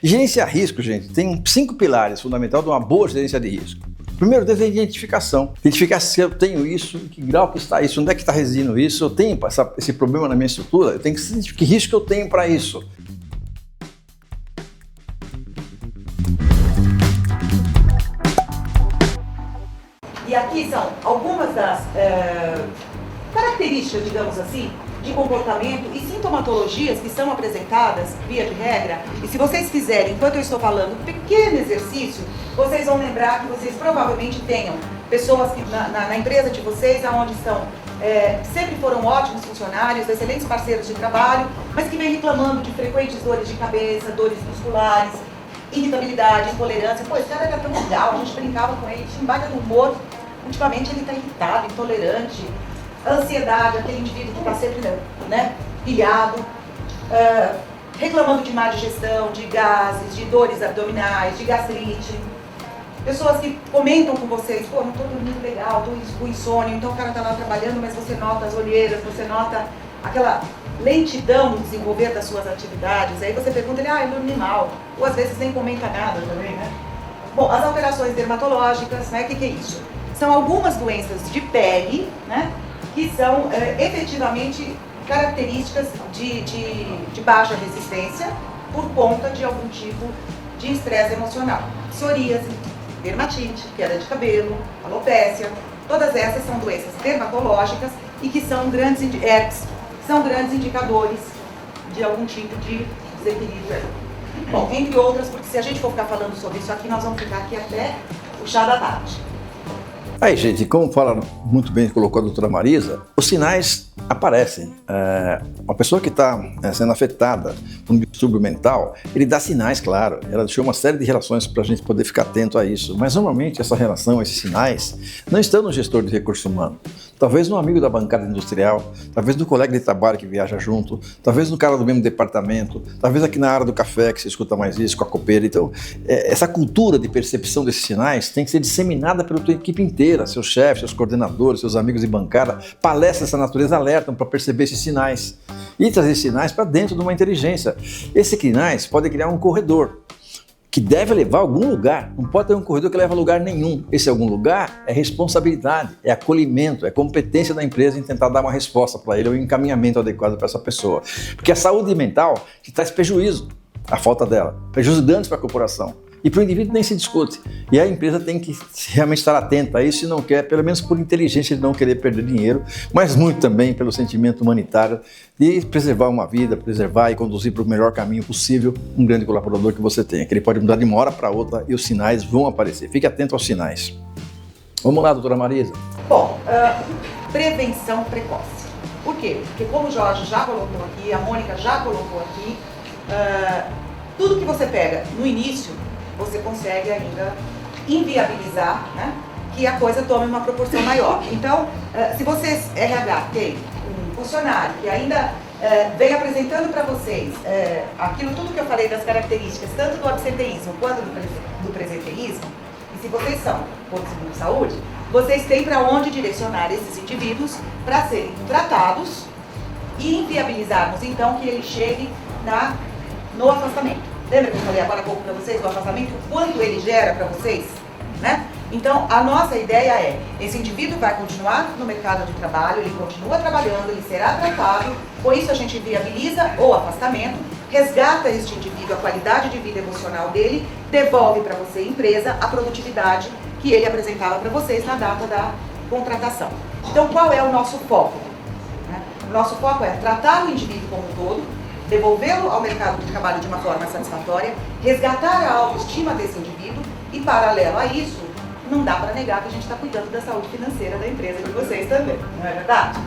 Gerenciar risco, gente, tem 5 pilares fundamentais de uma boa gerência de risco. O primeiro deles é a identificação. Identificar se eu tenho isso, em que grau que está isso, onde é que está residindo isso, eu tenho esse problema na minha estrutura, eu tenho que saber que risco eu tenho para isso. E aqui são algumas das características, digamos assim, de comportamento e sintomatologias que são apresentadas, via de regra. E se vocês fizerem, enquanto eu estou falando, um pequeno exercício, vocês vão lembrar que vocês provavelmente tenham pessoas que, na empresa de vocês, onde estão, sempre foram ótimos funcionários, excelentes parceiros de trabalho, mas que vem reclamando de frequentes dores de cabeça, dores musculares, irritabilidade, intolerância. Pô, esse cara era tão legal, a gente brincava com ele, tinha baita no humor. Ultimamente ele está irritado, intolerante, ansiedade, aquele indivíduo que está sempre, né, pilhado, reclamando de má digestão, de gases, de dores abdominais, de gastrite. Pessoas que comentam com vocês, pô, não estou dormindo legal, estou com insônia, então o cara está lá trabalhando, mas você nota as olheiras, você nota aquela lentidão no desenvolver das suas atividades. Aí você pergunta ele, eu dormi mal, ou às vezes nem comenta nada também, né? Bom, as alterações dermatológicas, né, o que é isso? São algumas doenças de pele, né, que são efetivamente características de baixa resistência por conta de algum tipo de estresse emocional. Psoríase, dermatite, queda de cabelo, alopécia, todas essas são doenças dermatológicas e que são grandes indicadores de algum tipo de desequilíbrio. Bom, entre outras, porque se a gente for ficar falando sobre isso aqui, nós vamos ficar aqui até o chá da tarde. Aí, gente, como fala muito bem, colocou a doutora Marisa, os sinais aparecem. Uma pessoa que está sendo afetada por um distúrbio mental, ele dá sinais, claro. Ela deixou uma série de relações para a gente poder ficar atento a isso. Mas, normalmente, essa relação, esses sinais, não estão no gestor de recurso humano. Talvez no amigo da bancada industrial, talvez no colega de trabalho que viaja junto, talvez no cara do mesmo departamento, talvez aqui na área do café que se escuta mais isso, com a copeira. Então, essa cultura de percepção desses sinais tem que ser disseminada pela tua equipe inteira, seus chefes, seus coordenadores, seus amigos de bancada. Palestras dessa natureza alertam para perceber esses sinais e trazer sinais para dentro de uma inteligência. Esses sinais podem criar um corredor que deve levar a algum lugar. Não pode ter um corredor que leva a lugar nenhum. Esse algum lugar é responsabilidade, é acolhimento, é competência da empresa em tentar dar uma resposta para ele, ou um encaminhamento adequado para essa pessoa. Porque a saúde mental te traz prejuízo, a falta dela, prejuízos grandes para a corporação. E para o indivíduo nem se discute. E a empresa tem que realmente estar atenta a isso, se não quer, pelo menos por inteligência de não querer perder dinheiro, mas muito também pelo sentimento humanitário de preservar uma vida, preservar e conduzir para o melhor caminho possível um grande colaborador que você tenha, que ele pode mudar de uma hora para outra e os sinais vão aparecer. Fique atento aos sinais. Vamos lá, doutora Marisa. Bom, prevenção precoce. Por quê? Porque como o Jorge já colocou aqui, a Mônica já colocou aqui, tudo que você pega no início, você consegue ainda inviabilizar, né, que a coisa tome uma proporção maior. Então, se vocês, RH, tem um funcionário que ainda vem apresentando para vocês aquilo tudo que eu falei das características, tanto do absenteísmo quanto do presenteísmo, e se vocês são postos de saúde, vocês têm para onde direcionar esses indivíduos para serem tratados e inviabilizarmos, então, que ele chegue no afastamento. Lembra que eu falei agora há pouco para vocês do afastamento, o quanto ele gera para vocês? Né? Então, a nossa ideia é, esse indivíduo vai continuar no mercado de trabalho, ele continua trabalhando, ele será tratado, com isso a gente viabiliza o afastamento, resgata este indivíduo, a qualidade de vida emocional dele, devolve para você, empresa, a produtividade que ele apresentava para vocês na data da contratação. Então, qual é o nosso foco? O nosso foco é tratar o indivíduo como um todo, devolvê-lo ao mercado de trabalho de uma forma satisfatória, resgatar a autoestima desse indivíduo e, paralelo a isso, não dá para negar que a gente está cuidando da saúde financeira da empresa de vocês também, não é verdade?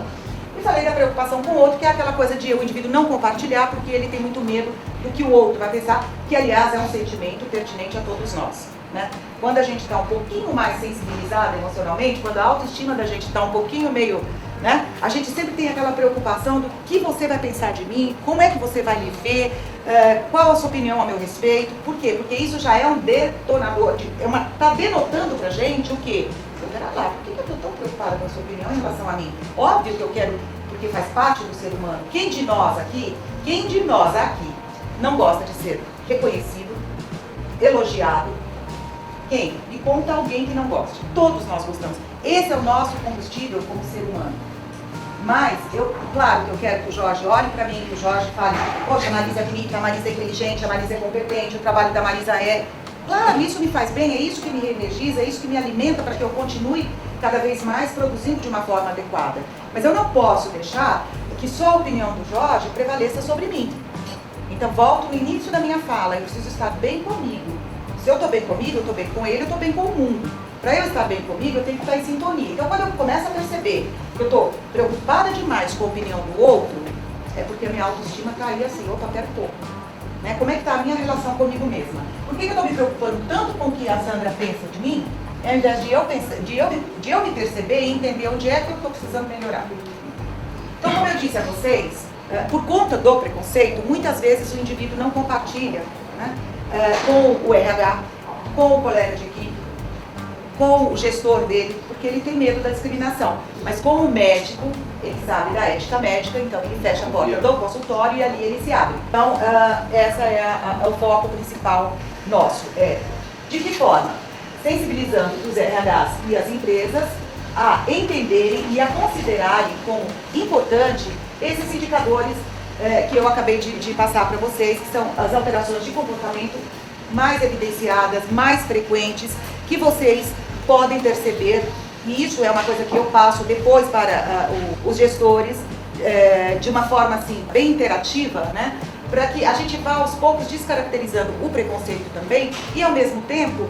E falei da preocupação com o outro, que é aquela coisa de o indivíduo não compartilhar porque ele tem muito medo do que o outro vai pensar, que aliás é um sentimento pertinente a todos nós. Né? Quando a gente está um pouquinho mais sensibilizado emocionalmente, quando a autoestima da gente está um pouquinho meio... Né? A gente sempre tem aquela preocupação do que você vai pensar de mim, como é que você vai me ver, qual a sua opinião a meu respeito. Por quê? Porque isso já é um detonador, está denotando pra gente o quê? Pera lá, por que eu estou tão preocupada com a sua opinião em relação a mim? Óbvio que eu quero, porque faz parte do ser humano. Quem de nós aqui não gosta de ser reconhecido, elogiado. Quem? Me conta alguém que não goste. Todos nós gostamos. Esse é o nosso combustível como ser humano. Mas, claro que eu quero que o Jorge olhe para mim, que o Jorge fale, poxa, a Marisa é bonita, a Marisa é inteligente, a Marisa é competente, o trabalho da Marisa é... Claro, isso me faz bem, é isso que me reenergiza, é isso que me alimenta para que eu continue cada vez mais produzindo de uma forma adequada. Mas eu não posso deixar que só a opinião do Jorge prevaleça sobre mim. Então, volto no início da minha fala, eu preciso estar bem comigo. Se eu estou bem comigo, eu estou bem com ele, eu estou bem com o mundo. Para eu estar bem comigo, eu tenho que estar em sintonia. Então, quando eu começo a perceber que eu estou preocupada demais com a opinião do outro, é porque a minha autoestima está aí assim, opa, pera um pouco. Né? Como é que está a minha relação comigo mesma? Por que eu estou me preocupando tanto com o que a Sandra pensa de mim, ao invés de eu me perceber e entender onde é que eu estou precisando melhorar? Então, como eu disse a vocês, por conta do preconceito, muitas vezes o indivíduo não compartilha, né, com o RH, com o colega de equipe, com o gestor dele, porque ele tem medo da discriminação. Mas como médico, ele sabe da ética médica, então ele fecha a porta do consultório e ali ele se abre. Então, essa é o foco principal nosso. De que forma? Sensibilizando os RHs e as empresas a entenderem e a considerarem como importante esses indicadores que eu acabei de passar para vocês, que são as alterações de comportamento mais evidenciadas, mais frequentes, que vocês podem perceber, e isso é uma coisa que eu passo depois para os gestores, de uma forma assim, bem interativa, né? Para que a gente vá aos poucos descaracterizando o preconceito também e ao mesmo tempo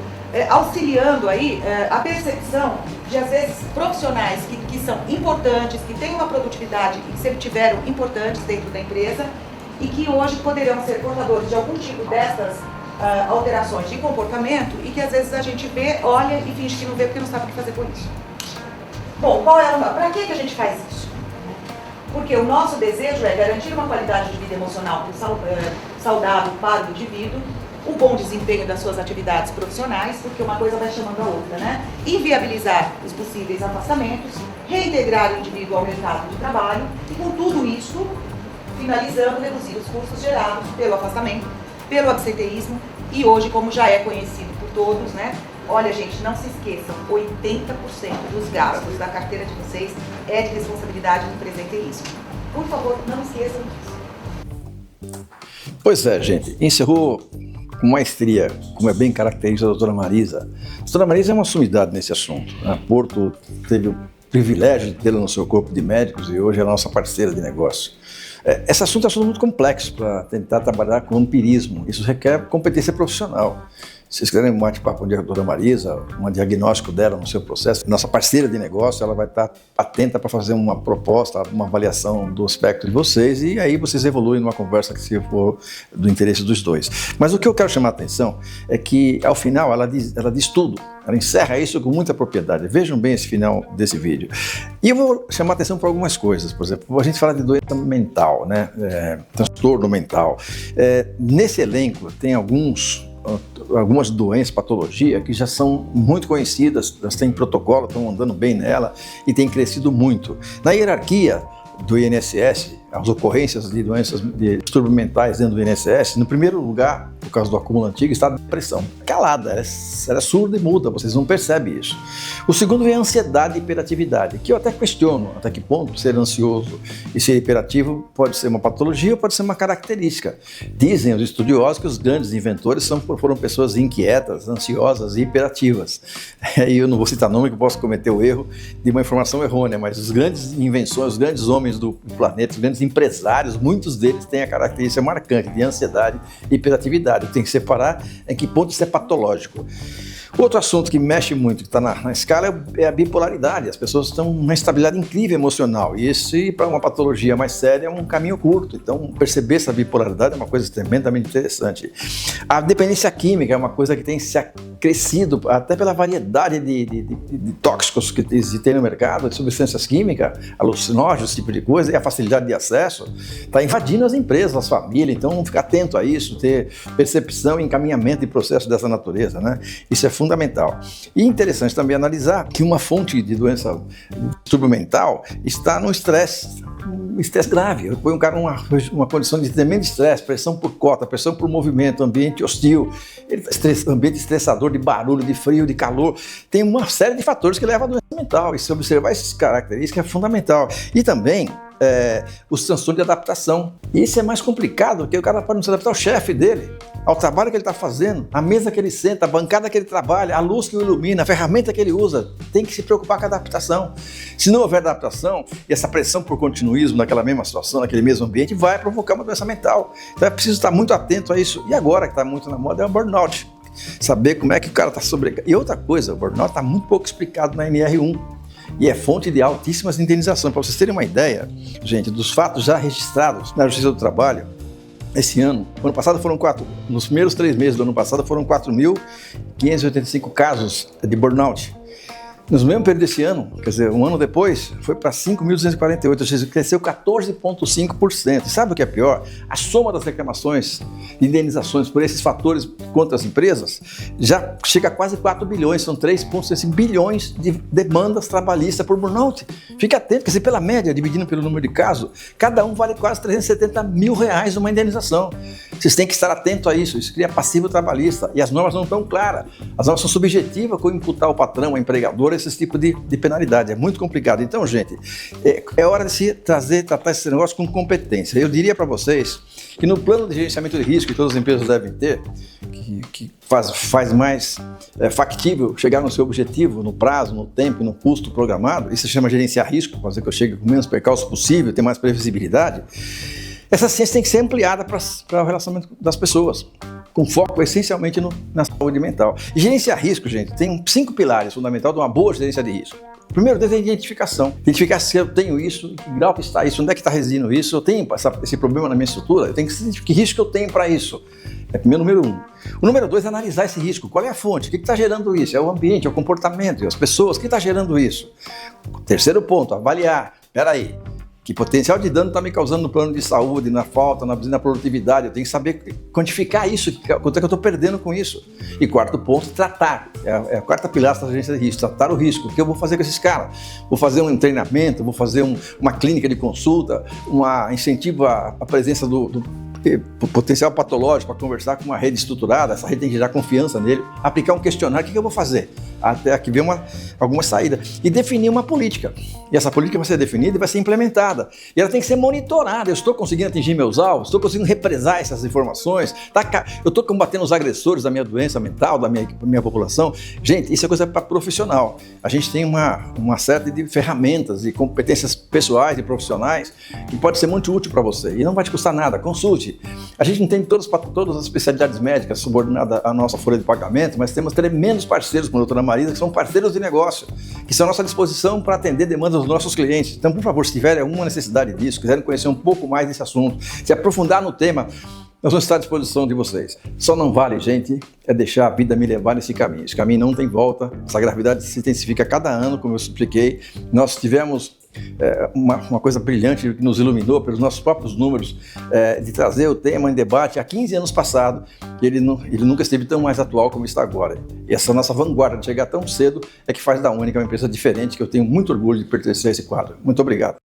auxiliando aí a percepção de às vezes profissionais que são importantes, que têm uma produtividade e que sempre tiveram importantes dentro da empresa e que hoje poderão ser portadores de algum tipo dessas alterações de comportamento e que às vezes a gente vê, olha e finge que não vê porque não sabe o que fazer com isso. Bom, para que a gente faz isso? Porque o nosso desejo é garantir uma qualidade de vida emocional saudável para o indivíduo, o bom desempenho das suas atividades profissionais, porque uma coisa vai chamando a outra, né? Inviabilizar os possíveis afastamentos, reintegrar o indivíduo ao mercado de trabalho e com tudo isso, finalizando, reduzir os custos gerados pelo afastamento, pelo absenteísmo e hoje, como já é conhecido por todos, né? Olha, gente, não se esqueçam, 80% dos gastos da carteira de vocês é de responsabilidade do presenteísmo. Por favor, não esqueçam disso. Pois é, gente, encerrou com maestria, como é bem característica da doutora Marisa. A doutora Marisa é uma sumidade nesse assunto. A Porto teve o privilégio de tê-la no seu corpo de médicos e hoje é a nossa parceira de negócio. Esse assunto é um assunto muito complexo para tentar trabalhar com empirismo. Isso requer competência profissional. Se vocês quiserem um bate-papo com a doutora Marisa, um diagnóstico dela no seu processo, nossa parceira de negócio, ela vai estar atenta para fazer uma proposta, uma avaliação do aspecto de vocês e aí vocês evoluem numa conversa que se for do interesse dos dois. Mas o que eu quero chamar a atenção é que, ao final, ela diz tudo. Ela encerra isso com muita propriedade. Vejam bem esse final desse vídeo. E eu vou chamar a atenção para algumas coisas. Por exemplo, a gente fala de doença mental, né? Transtorno mental. Nesse elenco tem algumas doenças, patologia, que já são muito conhecidas, elas têm protocolo, estão andando bem nela e têm crescido muito. Na hierarquia do INSS, as ocorrências de doenças de distúrbios mentais dentro do INSS, no primeiro lugar, por causa do acúmulo antigo, está a depressão. Calada, ela é surda e muda, vocês não percebem isso. O segundo é a ansiedade e hiperatividade, que eu até questiono até que ponto ser ansioso e ser hiperativo pode ser uma patologia ou pode ser uma característica. Dizem os estudiosos que os grandes inventores foram pessoas inquietas, ansiosas e hiperativas. E eu não vou citar nome que eu posso cometer o erro de uma informação errônea, mas os grandes invenções, os grandes homens do planeta, os grandes empresários, muitos deles têm a característica marcante de ansiedade e hiperatividade. Tem que separar em que ponto isso é patológico. Outro assunto que mexe muito, que está na escala, é a bipolaridade. As pessoas estão numa instabilidade incrível emocional. E isso, para uma patologia mais séria, é um caminho curto. Então, perceber essa bipolaridade é uma coisa tremendamente interessante. A dependência química é uma coisa que tem se acrescido, até pela variedade de tóxicos que existem no mercado, de substâncias químicas, alucinógenos, esse tipo de coisa, e a facilidade de acesso está invadindo as empresas, as famílias. Então, ficar atento a isso, ter percepção e encaminhamento de processos dessa natureza, né? Isso é fundamental. E interessante também analisar que uma fonte de doença de distúrbio mental está no estresse um estresse grave. Eu ponho um cara numa condição de tremendo estresse, pressão por cota, pressão por movimento, ambiente hostil, ambiente estressador de barulho, de frio, de calor. Tem uma série de fatores que levam à doença mental. E se observar essas características é fundamental. E também os transtornos de adaptação. E isso é mais complicado, porque o cara pode não se adaptar ao chefe dele, ao trabalho que ele está fazendo, à mesa que ele senta, a bancada que ele trabalha, a luz que o ilumina, a ferramenta que ele usa. Tem que se preocupar com a adaptação. Se não houver adaptação, e essa pressão por continuismo naquela mesma situação, naquele mesmo ambiente, vai provocar uma doença mental. Então é preciso estar muito atento a isso. E agora que está muito na moda é o burnout. Saber como é que o cara está sobrecarregado. E outra coisa, o burnout está muito pouco explicado na NR1. E é fonte de altíssimas indenizações. Para vocês terem uma ideia, gente, dos fatos já registrados na Justiça do Trabalho, esse ano, no ano passado foram nos primeiros 3 meses do ano passado foram 4.585 casos de burnout. No mesmo período desse ano, quer dizer, um ano depois, foi para 5.248, ou seja, cresceu 14,5%. E sabe o que é pior? A soma das reclamações de indenizações por esses fatores contra as empresas já chega a quase 4 bilhões, são 3,65 bilhões de demandas trabalhistas por burnout. Fique atento, quer dizer, pela média, dividindo pelo número de casos, cada um vale quase R$370 mil uma indenização. Vocês têm que estar atentos a isso, isso cria passivo trabalhista e as normas não estão claras. As normas são subjetivas com imputar ao patrão, ao empregador, esse tipo de penalidade. É muito complicado. Então, gente, é hora de se tratar esse negócio com competência. Eu diria para vocês que no plano de gerenciamento de risco que todas as empresas devem ter, que faz mais factível chegar no seu objetivo, no prazo, no tempo e no custo programado, isso se chama gerenciar risco, fazer que eu chegue com menos percalço possível, ter mais previsibilidade. Essa ciência tem que ser ampliada para o relacionamento das pessoas, com foco essencialmente na saúde mental. E gerenciar risco, gente, tem 5 pilares fundamentais de uma boa gerência de risco. O primeiro deles é a identificação. Identificar se eu tenho isso, em que grau que está isso, onde é que está residindo isso, eu tenho esse problema na minha estrutura, eu tenho que saber que risco eu tenho para isso. É o número 1. O número 2 é analisar esse risco. Qual é a fonte? O que está gerando isso? É o ambiente, é o comportamento, é as pessoas. O que está gerando isso? Terceiro ponto, avaliar. Espera aí. Que potencial de dano está me causando no plano de saúde, na falta, na produtividade? Eu tenho que saber quantificar isso, quanto é que eu estou perdendo com isso. E quarto ponto, tratar. É a quarta pilar da agência de risco, tratar o risco. O que eu vou fazer com esses caras? Vou fazer um treinamento, vou fazer uma clínica de consulta, incentivo à presença do potencial patológico para conversar com uma rede estruturada, essa rede tem que gerar confiança nele, aplicar um questionário, o que eu vou fazer? Até que ver alguma saída. E definir uma política. E essa política vai ser definida e vai ser implementada. E ela tem que ser monitorada. Eu estou conseguindo atingir meus alvos? Estou conseguindo represar essas informações? Eu estou combatendo os agressores da minha doença mental, da minha população? Gente, isso é coisa para profissional. A gente tem uma série de ferramentas e competências pessoais e profissionais que pode ser muito útil para você. E não vai te custar nada. Consulte. A gente não tem todas as especialidades médicas subordinadas à nossa folha de pagamento, mas temos tremendos parceiros, como a doutora Marisa, que são parceiros de negócio, que estão à nossa disposição para atender demandas dos nossos clientes. Então, por favor, se tiverem alguma necessidade disso, quiserem conhecer um pouco mais desse assunto, se aprofundar no tema, nós vamos estar à disposição de vocês. Só não vale, gente, é deixar a vida me levar nesse caminho. Esse caminho não tem volta, essa gravidade se intensifica a cada ano, como eu expliquei. Nós tivemos uma coisa brilhante que nos iluminou pelos nossos próprios números, de trazer o tema em debate há 15 anos passado, que ele nunca esteve tão mais atual como está agora. E essa nossa vanguarda de chegar tão cedo é que faz da Única uma empresa diferente, que eu tenho muito orgulho de pertencer a esse quadro. Muito obrigado.